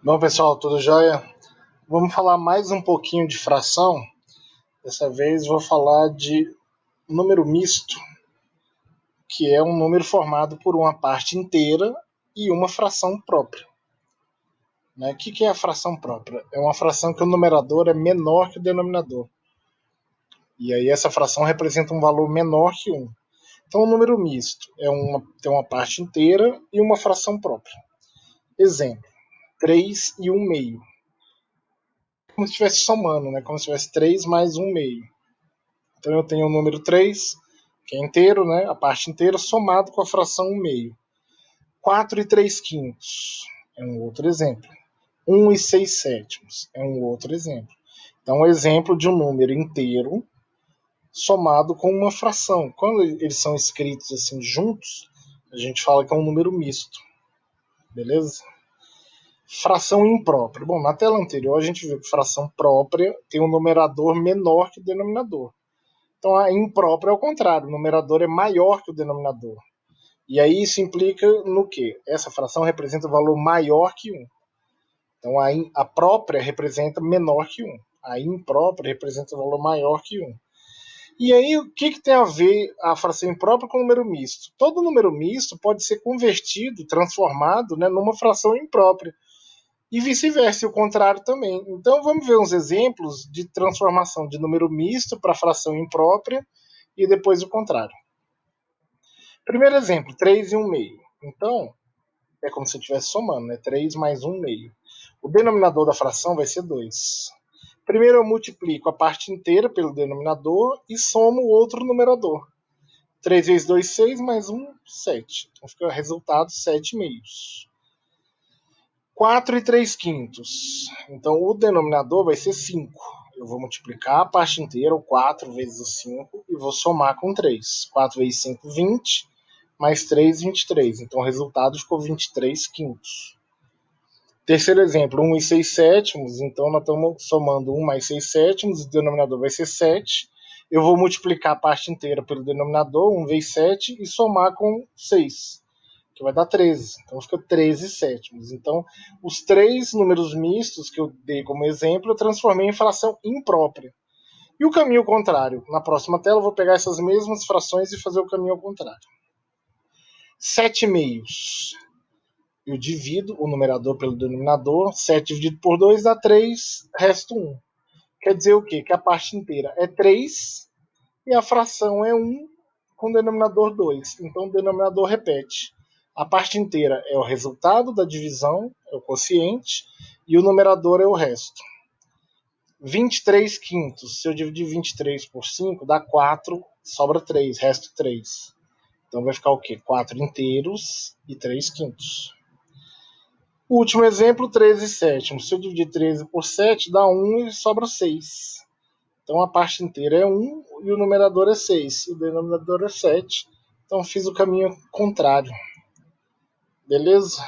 Bom, pessoal, tudo jóia? Vamos falar mais um pouquinho de fração. Dessa vez vou falar de número misto, que é um número formado por uma parte inteira e uma fração própria. O que é a fração própria? É uma fração que o numerador é menor que o denominador. E aí essa fração representa um valor menor que 1. Então o número misto tem uma parte inteira e uma fração própria. Exemplo, 3 e 1 meio. Como se estivesse somando, como se tivesse 3 mais 1 meio. Então eu tenho o número 3, que é inteiro, a parte inteira, somado com a fração 1 meio. 4 e 3 quintos é um outro exemplo. 1 e 6 sétimos é um outro exemplo. Então, um exemplo de um número inteiro somado com uma fração. Quando eles são escritos assim juntos, a gente fala que é um número misto. Beleza? Fração imprópria. Bom, na tela anterior a gente viu que fração própria tem um numerador menor que o denominador. Então a imprópria é o contrário, o numerador é maior que o denominador. E aí isso implica no quê? Essa fração representa um valor maior que 1. Então a própria representa menor que 1. A imprópria representa um valor maior que 1. E aí o que tem a ver a fração imprópria com o número misto? Todo número misto pode ser convertido, transformado numa fração imprópria. E vice-versa, e o contrário também. Então vamos ver uns exemplos de transformação de número misto para fração imprópria e depois o contrário. Primeiro exemplo, 3 e 1 meio. Então, é como se eu estivesse somando, 3 mais 1 meio. O denominador da fração vai ser 2. Primeiro eu multiplico a parte inteira pelo denominador e somo o outro numerador. 3 vezes 2, 6, mais 1, 7. Então fica o resultado 7 meios. 4 e 3 quintos. Então o denominador vai ser 5. Eu vou multiplicar a parte inteira, o 4 vezes o 5, e vou somar com 3. 4 vezes 5, 20, mais 3, 23. Então o resultado ficou 23 quintos. Terceiro exemplo, 1 e 6 sétimos. Então nós estamos somando 1 mais 6 sétimos, o denominador vai ser 7. Eu vou multiplicar a parte inteira pelo denominador, 1 vezes 7, e somar com 6, que vai dar 13. Então fica 13 sétimos. Então, os três números mistos que eu dei como exemplo, eu transformei em fração imprópria. E o caminho contrário? Na próxima tela eu vou pegar essas mesmas frações e fazer o caminho ao contrário. 7 meios. Eu divido o numerador pelo denominador. 7 dividido por 2 dá 3, resto 1. Quer dizer o quê? Que a parte inteira é 3 e a fração é 1 com o denominador 2. Então o denominador repete. A parte inteira é o resultado da divisão, é o quociente, e o numerador é o resto. 23 quintos. Se eu dividir 23 por 5, dá 4, sobra 3, resto 3. Então vai ficar o quê? 4 inteiros e 3 quintos. O último exemplo, 13 sétimos. Se eu dividir 13 por 7, dá 1 e sobra 6. Então a parte inteira é 1 e o numerador é 6. E o denominador é 7. Então fiz o caminho contrário. Beleza?